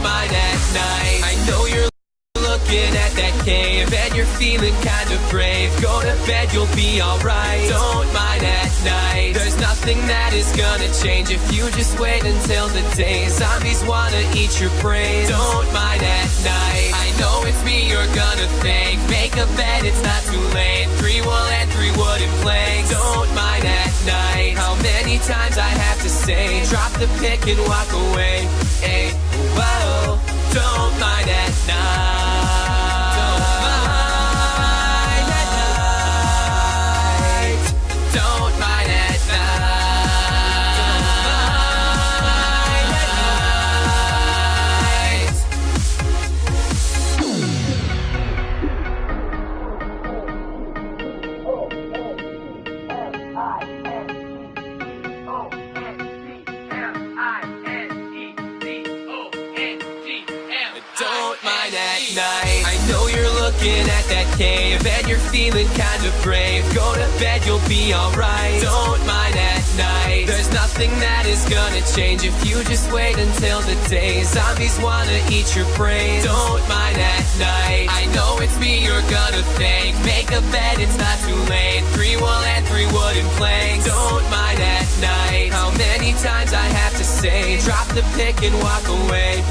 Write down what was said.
mind at night. I know you're looking at that cave and you're feeling kind of brave. Go to bed, you'll be alright. Don't mind at night. There's nothing that is gonna change if you just wait until the day. Zombies wanna eat your brains. Don't mind at night. I know it's me you're gonna thank. Make a bed, it's not too late. 3 wool and 3 wooden planks. Don't mind at night. How many times I have to say, drop the pick and walk away. Hey, whoa. Don't mind at night. Don't mind at night. Don't mind at night. Don't mind at night. I know you're looking at that cave and you're feeling kind of brave. Go to bed, you'll be alright. Don't mind at night. There's nothing that is gonna change if you just wait until the day. Zombies wanna eat your brains. Don't mind at night. I know it's me you're gonna thank. Make a bed, it's not too late. 3 wool and 3 wooden planks. Don't mind at night. How many times I have to say, drop the pick and walk away.